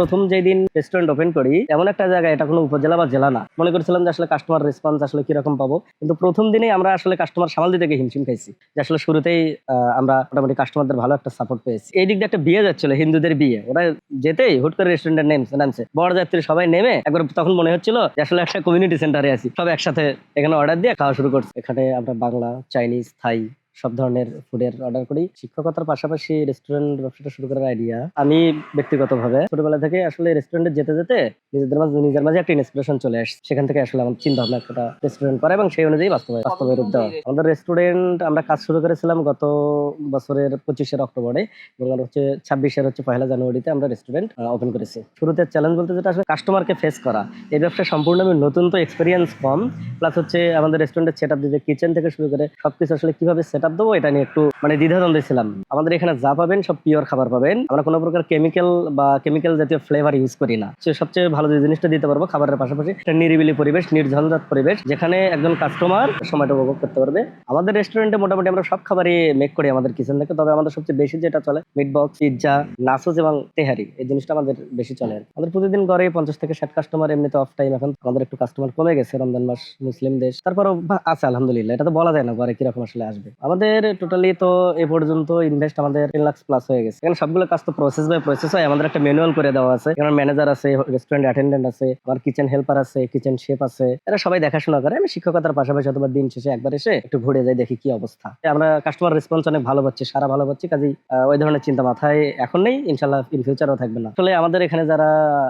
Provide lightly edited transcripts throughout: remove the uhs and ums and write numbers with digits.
প্রথম যেদিন restaurant open করি, এমন একটা জায়গায়, এটা কোনো উপজেলা বা জেলা না, মনে করেছিলাম যে আসলে কাস্টমার রেসপন্স আসলে কিরকম পাবো। কিন্তু প্রথম দিনেই আমরা আসলে কাস্টমার সামাল দিতে গিয়ে হিমশিম খাইছি। যে আসলে শুরুতেই আমরা মোটামুটি কাস্টমারদের ভালো একটা সাপোর্ট পেয়েছি। এই দিক দিয়ে একটা বিয়ে যাচ্ছিল, হিন্দুদের বিয়ে, ওরা যেতেই হুট করে রেস্টুরেন্টের নামছে বরযাত্রী সবাই নেমে একবার, তখন মনে হচ্ছিল যে আসলে একটা কমিউনিটি সেন্টারে আছি, সব একসাথে এখানে অর্ডার দিয়ে খাওয়া শুরু করছে। এখানে আমরা বাংলা, চাইনিজ, থাই সব ধরনের ফুডের অর্ডার করি। শিক্ষকতার পাশাপাশি রেস্টুরেন্ট ব্যবসাটা শুরু করার আইডিয়া আমি ব্যক্তিগতভাবে ছোটবেলা থেকে আসলে রেস্টুরেন্টে যেতে যেতে নিজের মাঝে একটা ইন্সপিরেশন চলে আসছে। সেখান থেকে আসলে আমার চিন্তা ভাবনা একটা রেস্টুরেন্ট করা এবং সেই অনুযায়ী বাস্তবে রূপ দেওয়া। আমাদের রেস্টুরেন্ট আমরা কাজ শুরু করেছিলাম গত বছরের 25 অক্টোবরে এবং আর হচ্ছে 26 পয়লা জানুয়ারিতে আমরা রেস্টুরেন্ট ওপেন করেছি। শুরুতে চ্যালেঞ্জ বলতে যেটা আসলে কাস্টমারকে ফেস করা। এই ব্যবসা সম্পূর্ণ আমি নতুন, তো এক্সপিরিয়েন্স কম, প্লাস হচ্ছে আমাদের রেস্টুরেন্টের সেট আপ দিতে কিচেন থেকে শুরু করে সবকিছু আসলে কিভাবে সেট আপ দেবো এটা নিয়ে একটু দ্বিধাদ্বন্দ্বে ছিলাম। আমাদের এখানে যা পাবেন সব পিওর খাবার পাবেন, আমরা কোনো প্রকার কেমিক্যাল জাতীয় ফ্লেভার ইউজ করি না। সবচেয়ে ভালো যে জিনিসটা দিতে পারবো খাবারের পাশাপাশি একটা নিরিবিলি পরিবেশ, নির্ঝঞ্ঝাট পরিবেশ, যেখানে একজন কাস্টমার সময়টা উপভোগ করতে পারবে। আমাদের রেস্টুরেন্টে মোটামুটি আমরা সব খাবারই মেক করি আমাদের কিচেন থেকে, তবে আমাদের সবচেয়ে বেশি যেটা চলে মিট বক্স, পিৎজা, নাসোস এবং তেহারি, এই জিনিসটা আমাদের বেশি চলে। আমাদের প্রতিদিন গড়ে 50 থেকে 60 কাস্টমার, এমনিতে অফ টাইম এখন আমাদের একটু কাস্টমার কমে গেছে, রমজান মাস, মুসলিম দেশ, তারপরও আছে আলহামদুলিল্লাহ। এটা তো বলা যায় না গড়ে কিরকম আসলে আসবে। আমাদের টোটালি তো এ পর্যন্ত ইনভেস্ট আমাদের 10 লাখ প্লাস হয়ে গেছে। এখানে সবগুলো কাজ তো প্রসেস বাই প্রসেস হয়। আমাদের একটা ম্যানুয়াল করে দেওয়া আছে, এখানে ম্যানেজার আছে, রেস্টুরেন্ট অ্যাটেন্ডেন্ট আছে, আমার কিচেন হেল্পার আছে, কিচেন শেফ আছে, এরা সবাই দেখাশোনা করে। আমি শিক্ষকতার পাশাপাশি অথবা দিন শেষে একবার এসে একটু ঘুরে যাই, দেখি কি অবস্থা। আমরা কাস্টমার রেসপন্স অনেক ভালো পাচ্ছি, সারা ভালো পাচ্ছি, কাজেই ওই ধরনের চিন্তা মাথায় এখন নেই, ইনশাল্লাহ ইন ফিউচারও থাকবে না। আসলে আমাদের এখানে যারা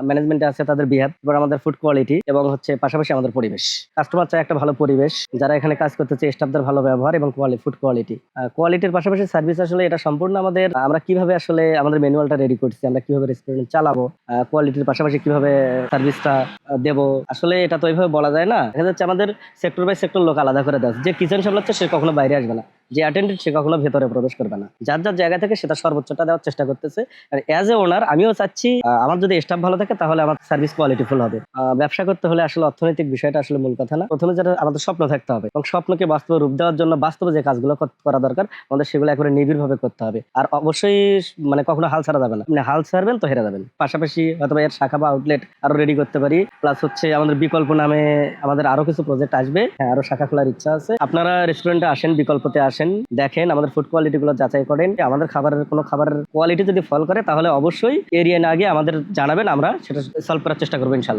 ম্যানেজমেন্টে আছে তাদের বিহেভ এবং আমাদের ফুড কোয়ালিটি এবং হচ্ছে পাশাপাশি আমাদের পরিবেশ, কাস্টমার চায় একটা ভালো পরিবেশ, যারা এখানে কাজ করতেছে স্টাফদের ভালো ব্যবহার এবং ফুড কোয়ালিটির পাশাপাশি সার্ভিস। আসলে এটা সম্পূর্ণ আমাদের, আমরা কিভাবে আসলে আমাদের ম্যানুয়ালটা রেডি করছি, আমরা কিভাবে রেস্টুরেন্ট চালাবো, কোয়ালিটির পাশাপাশি কিভাবে সার্ভিসটা দেব, আসলে এটা তো ওইভাবে বলা যায় না। দেখা যাচ্ছে আমাদের সেক্টর বাই সেক্টর লোক আলাদা করে দেয়, যে কিচেন সামলাচ্ছে সে কখনো বাইরে আসবে না, যে অ্যাটেন্ডেন্ট সে কখনো ভেতরে প্রবেশ করবে না, যার যার জায়গা থেকে সেটা সর্বোচ্চটা দেওয়ার চেষ্টা করতেছে। আর অ্যাজ এ ওনার আমিও চাচ্ছি আমার যদি স্টাফ ভালো থাকে তাহলে আমার সার্ভিস কোয়ালিটিফুল হবে। ব্যবসা করতে হলে আসলে অর্থনৈতিক বিষয়টা আসলে মূল কথা না, প্রথমে যেটা আমাদের স্বপ্ন থাকতে হবে এবং স্বপ্নকে বাস্তবে রূপ দেওয়ার জন্য বাস্তবে যে কাজগুলো করা দরকার আমাদের সেগুলো একবারে নিবিড়ভাবে করতে হবে। আর অবশ্যই কখনো হাল ছাড়া যাবে না, হাল ছাড়বেন তো হেরে যাবেন। পাশাপাশি হয়তো এর শাখা বা আউটলেট আরো রেডি করতে পারি, প্লাস হচ্ছে আমাদের বিকল্প নামে আমাদের আরো কিছু প্রজেক্ট আসবে। হ্যাঁ, আরো শাখা খোলার ইচ্ছা আছে। আপনারা রেস্টুরেন্টে আসেন, বিকল্পতে আসেন, দেখেন, আমাদের ফুড কোয়ালিটি গুলো যাচাই করেন। আমাদের খাবারের কোয়ালিটি যদি ফল করে তাহলে অবশ্যই এরিয়া না গিয়ে আমাদের জানাবেন, আমরা সেটা সলভ করার চেষ্টা করবো ইনশাল্লাহ।